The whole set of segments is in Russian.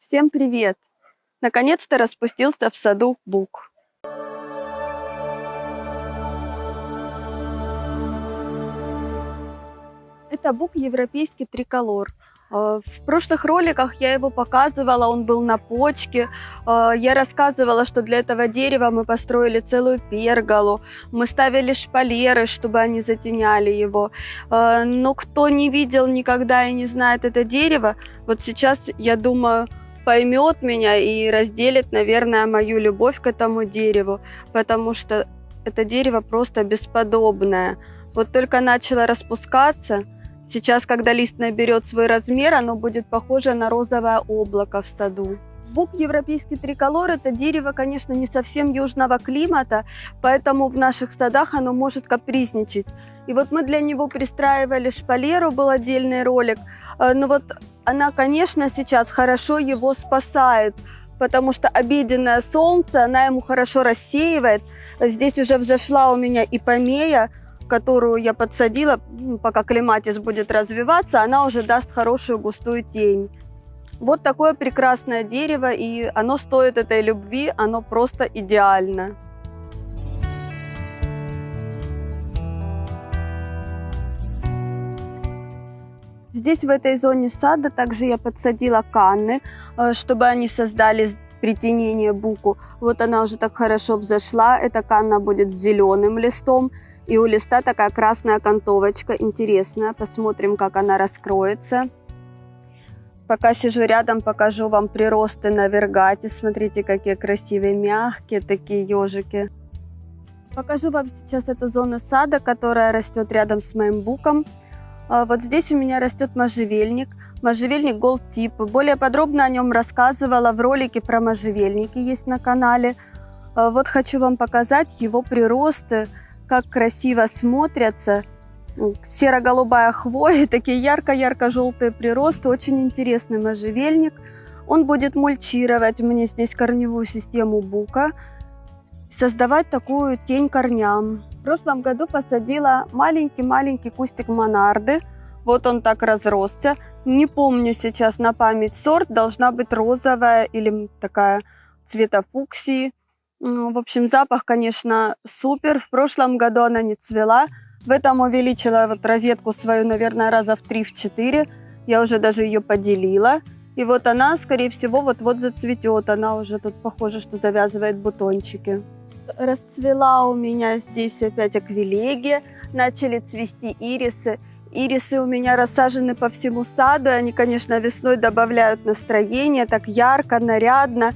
Всем привет! Наконец-то распустился в саду бук. Это бук европейский триколор. В прошлых роликах я его показывала, он был на почке. Я рассказывала, что для этого дерева мы построили целую перголу. Мы ставили шпалеры, чтобы они затеняли его. Но кто не видел никогда и не знает это дерево, вот сейчас, я думаю, поймет меня и разделит, наверное, мою любовь к этому дереву, потому что это дерево просто бесподобное. Вот только начало распускаться. Сейчас, когда лист наберет свой размер, оно будет похоже на розовое облако в саду. Бук европейский триколор – это дерево, конечно, не совсем южного климата, поэтому в наших садах оно может капризничать. И вот мы для него пристраивали шпалеру, был отдельный ролик. Но вот она, конечно, сейчас хорошо его спасает, потому что обеденное солнце, она ему хорошо рассеивает. Здесь уже взошла у меня ипомея, которую я подсадила, пока клематис будет развиваться, она уже даст хорошую густую тень. Вот такое прекрасное дерево, и оно стоит этой любви, оно просто идеально. Здесь, в этой зоне сада, также я подсадила канны, чтобы они создали притенение буку. Вот она уже так хорошо взошла, эта канна будет с зеленым листом. И у листа такая красная окантовочка, интересная. Посмотрим, как она раскроется. Пока сижу рядом, покажу вам приросты на вергате. Смотрите, какие красивые, мягкие такие ежики. Покажу вам сейчас эту зону сада, которая растет рядом с моим буком. Вот здесь у меня растет можжевельник. Можжевельник Gold Tip. Более подробно о нем рассказывала в ролике про можжевельники, есть на канале. Вот хочу вам показать его приросты. Как красиво смотрятся. Серо-голубая хвоя, такие ярко-ярко-желтые приросты. Очень интересный можжевельник. Он будет мульчировать мне здесь корневую систему бука, создавать такую тень корням. В прошлом году посадила маленький-маленький кустик монарды. Вот он так разросся. Не помню сейчас на память сорт. Должна быть розовая или такая цвета фуксии. В общем, запах, конечно, супер. В прошлом году она не цвела. В этом увеличила вот розетку свою, наверное, раза в 3-4. Я уже даже ее поделила. И вот она, скорее всего, вот-вот зацветет. Она уже тут похоже, что завязывает бутончики. Расцвела у меня здесь опять аквилегия. Начали цвести ирисы. Ирисы у меня рассажены по всему саду. Они, конечно, весной добавляют настроение. Так ярко, нарядно.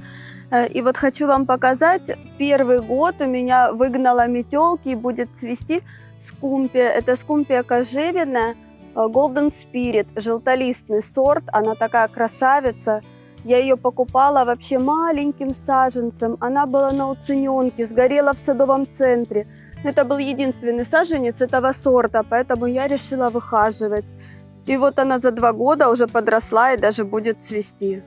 И вот хочу вам показать, первый год у меня выгнала метелки и будет цвести скумпия. Это скумпия кожевенная, Golden Spirit, желтолистный сорт. Она такая красавица. Я ее покупала вообще маленьким саженцем. Она была на уцененке, сгорела в садовом центре. Но это был единственный саженец этого сорта, поэтому я решила выхаживать. И вот она за 2 года уже подросла и даже будет цвести.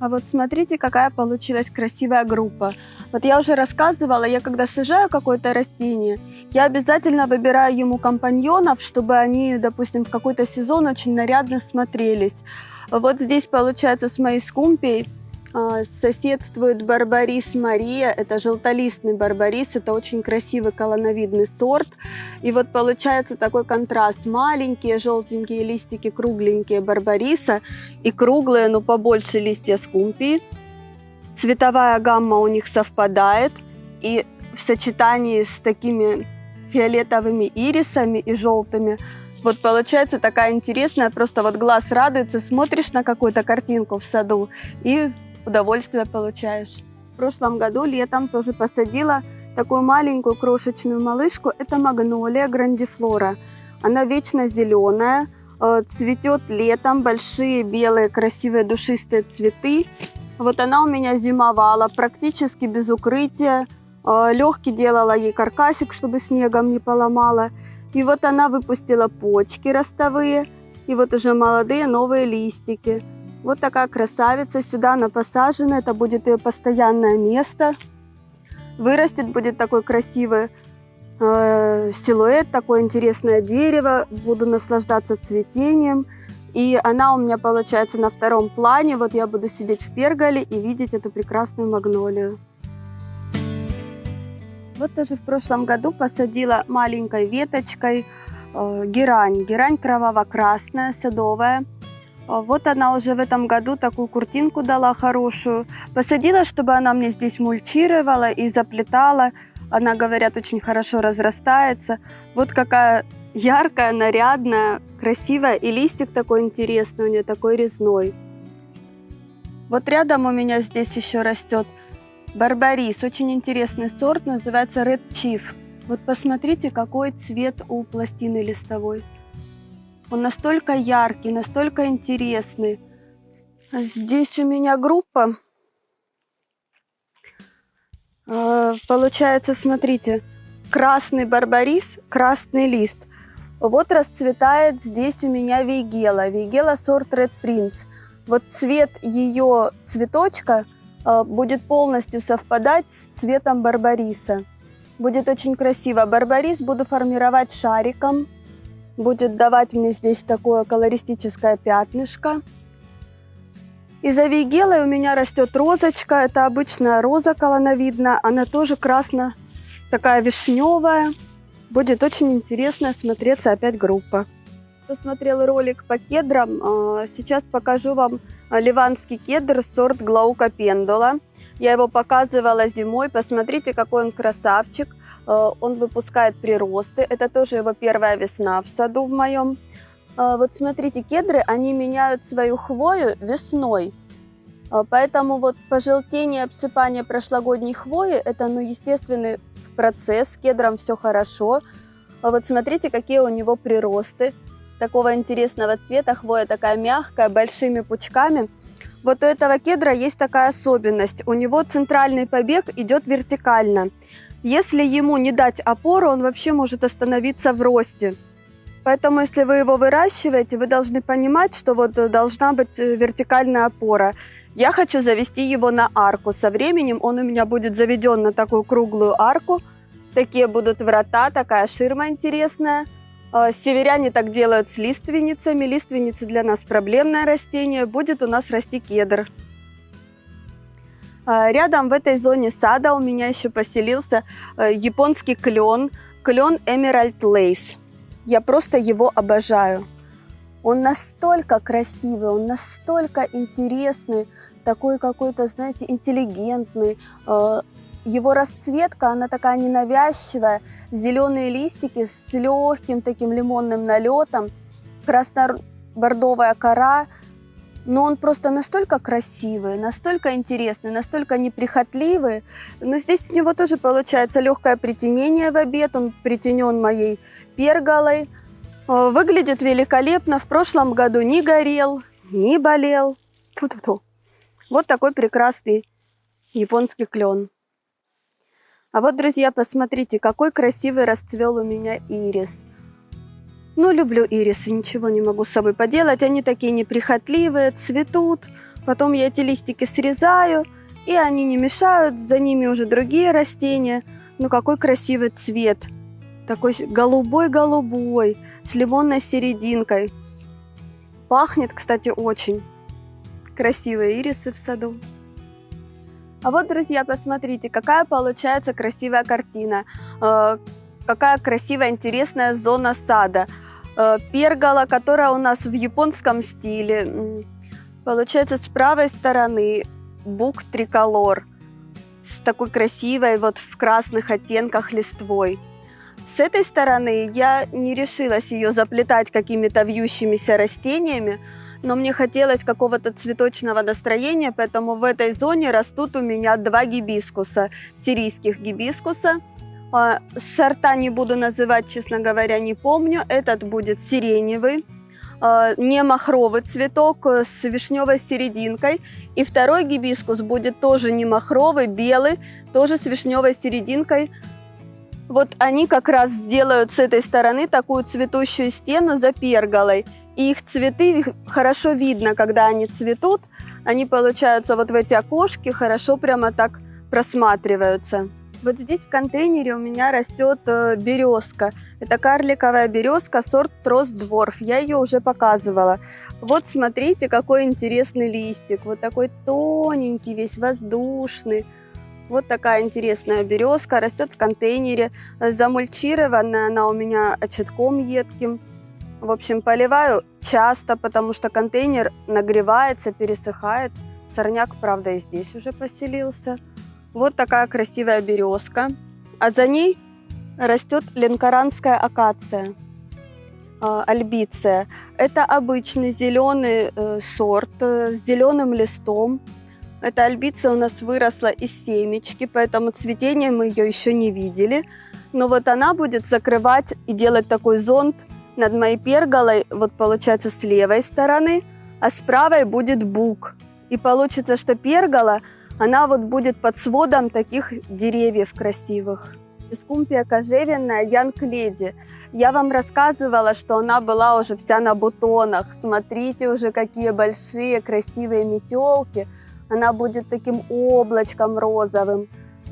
А вот смотрите, какая получилась красивая группа. Вот я уже рассказывала, я когда сажаю какое-то растение, я обязательно выбираю ему компаньонов, чтобы они, допустим, в какой-то сезон очень нарядно смотрелись. Вот здесь, получается, с моей скумпией соседствует барбарис Мария. Это желтолистный барбарис, это очень красивый колоновидный сорт. И вот получается такой контраст. Маленькие желтенькие листики, кругленькие барбариса и круглые, но побольше листья скумпии. Цветовая гамма у них совпадает. И в сочетании с такими фиолетовыми ирисами и желтыми вот получается такая интересная, просто вот глаз радуется, смотришь на какую-то картинку в саду и удовольствие получаешь. В прошлом году летом тоже посадила такую маленькую крошечную малышку. Это магнолия грандифлора. Она вечно зеленая, цветет летом, большие белые красивые душистые цветы. Вот она у меня зимовала практически без укрытия. Легкий делала ей каркасик, чтобы снегом не поломала. И вот она выпустила почки ростовые. И вот уже молодые новые листики. Вот такая красавица. Сюда она посажена. Это будет ее постоянное место. Вырастет, будет такой красивый силуэт, такое интересное дерево. Буду наслаждаться цветением. И она у меня получается на втором плане. Вот я буду сидеть в перголе и видеть эту прекрасную магнолию. Вот тоже в прошлом году посадила маленькой веточкой герань. Герань кроваво-красная, садовая. Вот она уже в этом году такую куртинку дала хорошую. Посадила, чтобы она мне здесь мульчировала и заплетала. Она, говорят, очень хорошо разрастается. Вот какая яркая, нарядная, красивая. И листик такой интересный у нее, такой резной. Вот рядом у меня здесь еще растет барбарис. Очень интересный сорт, называется Red Chief. Вот посмотрите, какой цвет у пластины листовой. Он настолько яркий, настолько интересный. Здесь у меня группа. Получается, смотрите, красный барбарис, красный лист. Вот расцветает здесь у меня вейгела. Вейгела сорт Red Prince. Вот цвет ее цветочка будет полностью совпадать с цветом барбариса. Будет очень красиво. Барбарис буду формировать шариком. Будет давать мне здесь такое колористическое пятнышко. И за вейгелой у меня растет розочка. Это обычная роза колоновидная. Она тоже красно, такая вишневая. Будет очень интересно смотреться опять группа. Кто смотрел ролик по кедрам, сейчас покажу вам ливанский кедр сорт Glauca pendula. Я его показывала зимой. Посмотрите, какой он красавчик. Он выпускает приросты. Это тоже его первая весна в саду в моем. Вот смотрите, кедры, они меняют свою хвою весной. Поэтому вот пожелтение, обсыпание прошлогодней хвои, это естественный процесс. С кедром все хорошо. Вот смотрите, какие у него приросты. Такого интересного цвета. Хвоя такая мягкая, большими пучками. Вот у этого кедра есть такая особенность. У него центральный побег идет вертикально. Если ему не дать опору, он вообще может остановиться в росте. Поэтому, если вы его выращиваете, вы должны понимать, что вот должна быть вертикальная опора. Я хочу завести его на арку. Со временем он у меня будет заведен на такую круглую арку. Такие будут врата, такая ширма интересная. Северяне так делают с лиственницами. Лиственницы для нас проблемное растение. Будет у нас расти кедр. Рядом в этой зоне сада у меня еще поселился японский клен. Клен Emerald Lace. Я просто его обожаю. Он настолько красивый, он настолько интересный, такой какой-то, знаете, интеллигентный. Его расцветка, она такая ненавязчивая. Зеленые листики с легким таким лимонным налетом. Красно-бордовая кора. Но он просто настолько красивый, настолько интересный, настолько неприхотливый. Но здесь у него тоже получается легкое притенение в обед. Он притенен моей перголой. Выглядит великолепно. В прошлом году не горел, не болел. Фу-фу-фу. Вот такой прекрасный японский клен. А вот, друзья, посмотрите, какой красивый расцвел у меня ирис. Ну, люблю ирисы, ничего не могу с собой поделать. Они такие неприхотливые, цветут. Потом я эти листики срезаю, и они не мешают. За ними уже другие растения. Ну, какой красивый цвет. Такой голубой-голубой, с лимонной серединкой. Пахнет, кстати, очень. Красивые ирисы в саду. А вот, друзья, посмотрите, какая получается красивая картина. Какая красивая, интересная зона сада. Пергола, которая у нас в японском стиле. Получается, с правой стороны бук триколор. С такой красивой, вот в красных оттенках листвой. С этой стороны я не решилась ее заплетать какими-то вьющимися растениями, но мне хотелось какого-то цветочного настроения, поэтому в этой зоне растут у меня два гибискуса, сирийских гибискуса. Сорта не буду называть, честно говоря, не помню. Этот будет сиреневый, не махровый цветок с вишневой серединкой. И второй гибискус будет тоже не махровый, белый, тоже с вишневой серединкой. Вот они как раз сделают с этой стороны такую цветущую стену за перголой. И их цветы хорошо видно, когда они цветут. Они получаются вот в эти окошки, хорошо прямо так просматриваются. Вот здесь в контейнере у меня растет березка. Это карликовая березка, сорт Тростдворф. Я ее уже показывала. Вот смотрите, какой интересный листик. Вот такой тоненький, весь воздушный. Вот такая интересная березка. Растет в контейнере. Замульчированная она у меня очатком едким. В общем, поливаю часто, потому что контейнер нагревается, пересыхает. Сорняк, правда, и здесь уже поселился. Вот такая красивая березка. А за ней растет ленкоранская акация, альбиция. Это обычный зеленый сорт с зеленым листом. Эта альбиция у нас выросла из семечки, поэтому цветение мы ее еще не видели. Но вот она будет закрывать и делать такой зонт над моей перголой, вот получается с левой стороны, а с правой будет бук. И получится, что пергола, она вот будет под сводом таких деревьев красивых. Скумпия кожевенная Янг Леди. Я вам рассказывала, что она была уже вся на бутонах. Смотрите уже, какие большие красивые метелки. Она будет таким облачком розовым.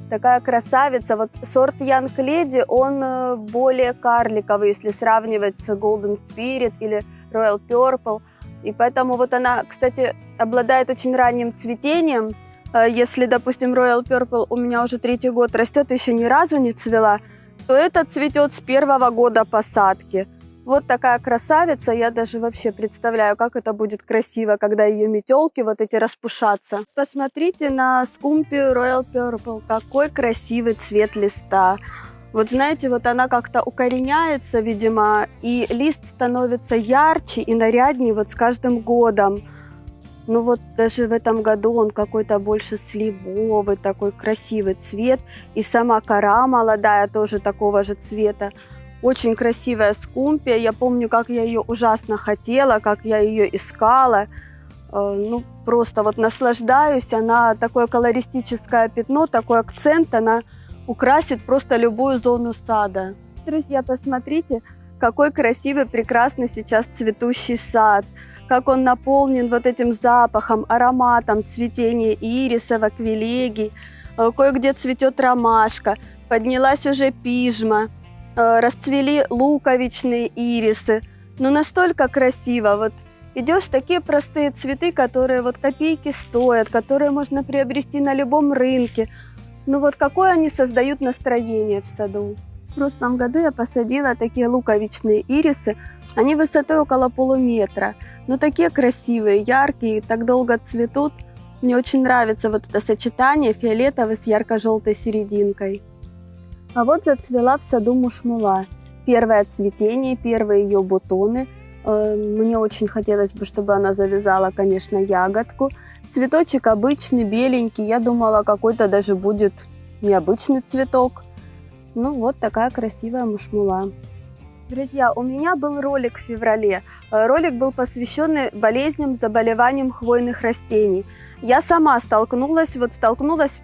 Такая красавица. Вот сорт Янг Леди, он более карликовый, если сравнивать с Golden Spirit или Royal Purple. И поэтому вот она, кстати, обладает очень ранним цветением. Если, допустим, Royal Purple у меня уже 3-й год растет, еще ни разу не цвела, то это цветет с 1-го года посадки. Вот такая красавица. Я даже вообще представляю, как это будет красиво, когда ее метелки вот эти распушатся. Посмотрите на скумпию Royal Purple. Какой красивый цвет листа. Вот знаете, вот она как-то укореняется, видимо, и лист становится ярче и наряднее вот с каждым годом. Ну вот даже в этом году он какой-то больше сливовый, такой красивый цвет. И сама кора молодая тоже такого же цвета. Очень красивая скумпия. Я помню, как я ее ужасно хотела, как я ее искала. Ну просто вот наслаждаюсь. Она такое колористическое пятно, такой акцент. Она украсит просто любую зону сада. Друзья, посмотрите, какой красивый, прекрасный сейчас цветущий сад. Как он наполнен вот этим запахом, ароматом цветения ирисов, аквилегий. Кое-где цветет ромашка, поднялась уже пижма, расцвели луковичные ирисы. Но настолько красиво. Вот идешь, такие простые цветы, которые вот копейки стоят, которые можно приобрести на любом рынке. Ну вот какое они создают настроение в саду. В прошлом году я посадила такие луковичные ирисы. Они высотой около полуметра, но такие красивые, яркие, так долго цветут. Мне очень нравится вот это сочетание фиолетовый с ярко-желтой серединкой. А вот зацвела в саду мушмула. Первое цветение, первые ее бутоны. Мне очень хотелось бы, чтобы она завязала, конечно, ягодку. Цветочек обычный, беленький. Я думала, какой-то даже будет необычный цветок. Ну вот такая красивая мушмула. Друзья, у меня был ролик в феврале. Ролик был посвященный болезням, заболеваниям хвойных растений. Я сама столкнулась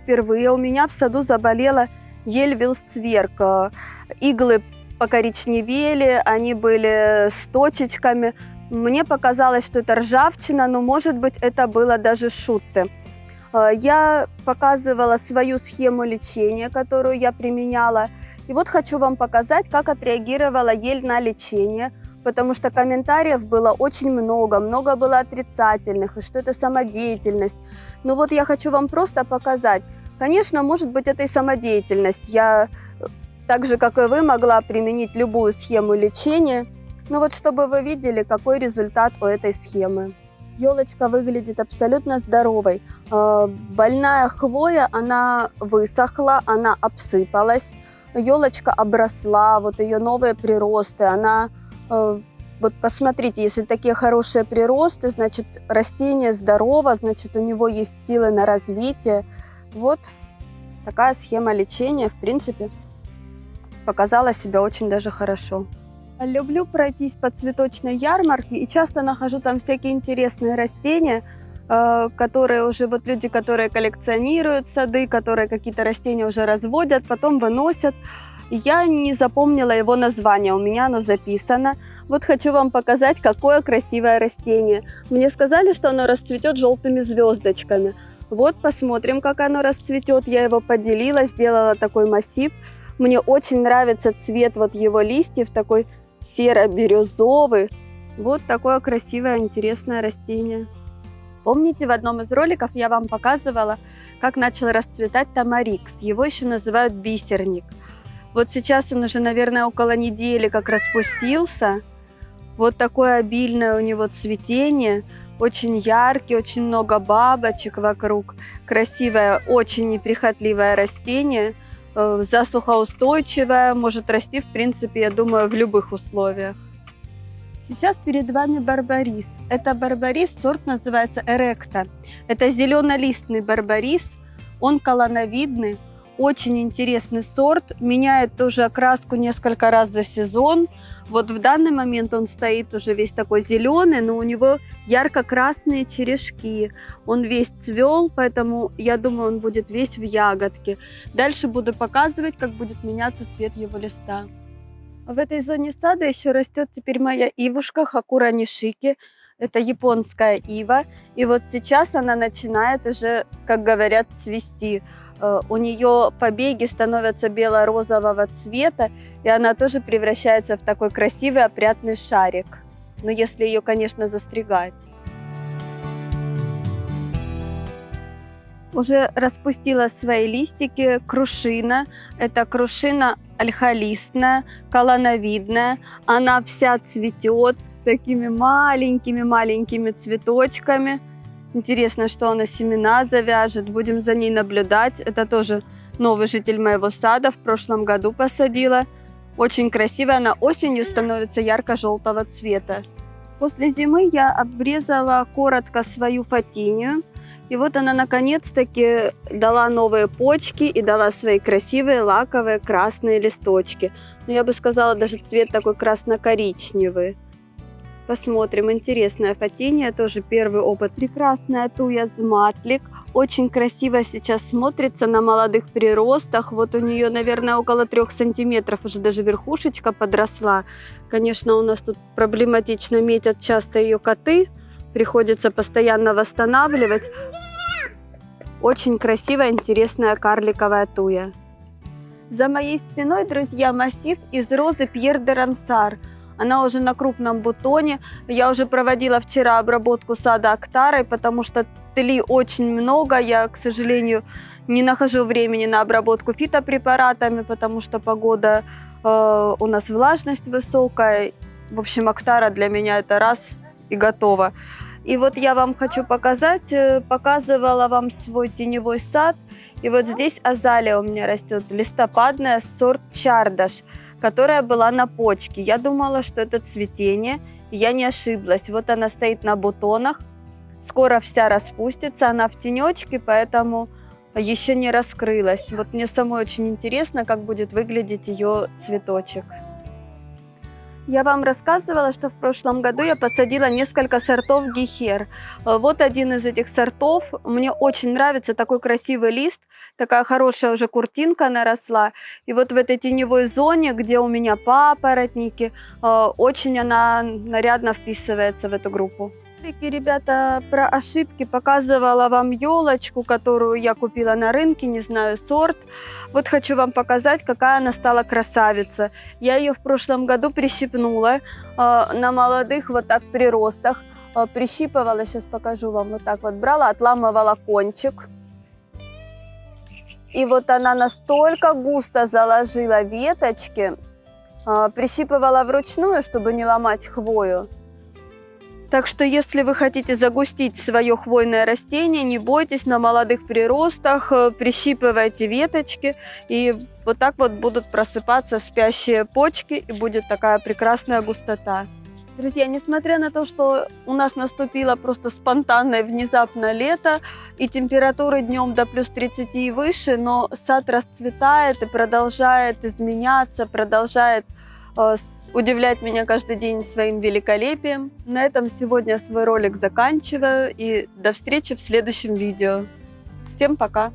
впервые. У меня в саду заболела ель вилсцверг. Иглы покоричневели, они были с точечками. Мне показалось, что это ржавчина, но, может быть, это было даже шутты. Я показывала свою схему лечения, которую я применяла. И вот хочу вам показать, как отреагировала ель на лечение, потому что комментариев было очень много было отрицательных, и что это самодеятельность. Но вот я хочу вам просто показать. Конечно, может быть, это и самодеятельность. Я, так же, как и вы, могла применить любую схему лечения. Но вот чтобы вы видели, какой результат у этой схемы. Елочка выглядит абсолютно здоровой. Больная хвоя, она высохла, она обсыпалась. Елочка обросла, вот ее новые приросты, она, вот посмотрите, если такие хорошие приросты, значит растение здорово, значит у него есть силы на развитие. Вот такая схема лечения, в принципе, показала себя очень даже хорошо. Люблю пройтись по цветочной ярмарке и часто нахожу там всякие интересные растения, которые уже вот люди, которые коллекционируют сады, которые какие-то растения уже разводят, потом выносят. Я не запомнила его название, у меня оно записано. Вот хочу вам показать, какое красивое растение. Мне сказали, что оно расцветет желтыми звездочками. Вот посмотрим, как оно расцветет. Я его поделила, сделала такой массив. Мне очень нравится цвет вот его листьев, такой серо-бирюзовый. Вот такое красивое, интересное растение. Помните, в одном из роликов я вам показывала, как начал расцветать тамарикс. Его еще называют бисерник. Вот сейчас он уже, наверное, около недели как распустился. Вот такое обильное у него цветение. Очень яркий, очень много бабочек вокруг. Красивое, очень неприхотливое растение. Засухоустойчивое, может расти, в принципе, я думаю, в любых условиях. Сейчас перед вами барбарис. Это барбарис, сорт называется эректа. Это зеленолистный барбарис, он колоновидный, очень интересный сорт, меняет тоже окраску несколько раз за сезон. Вот в данный момент он стоит уже весь такой зеленый, но у него ярко-красные черешки. Он весь цвел, поэтому я думаю, он будет весь в ягодке. Дальше буду показывать, как будет меняться цвет его листа. В этой зоне сада еще растет теперь моя ивушка Хакура нишики. Это японская ива. И вот сейчас она начинает уже, как говорят, цвести. У нее побеги становятся бело-розового цвета, и она тоже превращается в такой красивый опрятный шарик. Но если ее, конечно, застригать. Уже распустила свои листики крушина. Это крушина ольхолистная, колоновидная. Она вся цветет такими маленькими цветочками. Интересно, что она семена завяжет. Будем за ней наблюдать. Это тоже новый житель моего сада. В прошлом году посадила. Очень красивая. Она осенью становится ярко-желтого цвета. После зимы я обрезала коротко свою фатинию. И вот она наконец-таки дала новые почки и дала свои красивые лаковые красные листочки. Но я бы сказала, даже цвет такой красно-коричневый. Посмотрим, интересная фатиния, тоже первый опыт. Прекрасная туя зматлик, очень красиво сейчас смотрится на молодых приростах. Вот у нее, наверное, около 3 сантиметров уже даже верхушечка подросла. Конечно, у нас тут проблематично метят часто ее коты. Приходится постоянно восстанавливать. Очень красивая, интересная карликовая туя. За моей спиной, друзья, массив из розы Пьер де Рансар. Она уже на крупном бутоне. Я уже проводила вчера обработку сада Актарой, потому что тли очень много. Я, к сожалению, не нахожу времени на обработку фитопрепаратами, потому что погода у нас влажность высокая. В общем, Актара для меня это раз и готово. И вот я вам хочу показать, показывала вам свой теневой сад. И вот здесь азалия у меня растет, листопадная, сорт Чардаш, которая была на почке. Я думала, что это цветение, и я не ошиблась. Вот она стоит на бутонах, скоро вся распустится, она в тенечке, поэтому еще не раскрылась. Вот мне самой очень интересно, как будет выглядеть ее цветочек. Я вам рассказывала, что в прошлом году я посадила несколько сортов гехер. Вот один из этих сортов. Мне очень нравится такой красивый лист. Такая хорошая уже куртинка наросла. И вот в этой теневой зоне, где у меня папоротники, очень она нарядно вписывается в эту группу. Ребята, про ошибки показывала вам елочку, которую я купила на рынке, не знаю сорт. Вот хочу вам показать, какая она стала красавица. Я ее в прошлом году прищипнула на молодых вот так приростах. Прищипывала, сейчас покажу вам, вот так вот брала, отламывала кончик. И вот она настолько густо заложила веточки, прищипывала вручную, чтобы не ломать хвою. Так что, если вы хотите загустить свое хвойное растение, не бойтесь, на молодых приростах прищипывайте веточки, и вот так вот будут просыпаться спящие почки, и будет такая прекрасная густота. Друзья, несмотря на то, что у нас наступило просто спонтанное внезапно лето, и температуры днем до плюс 30 и выше, но сад расцветает и продолжает изменяться, продолжает удивлять меня каждый день своим великолепием. На этом сегодня свой ролик заканчиваю, и до встречи в следующем видео. Всем пока!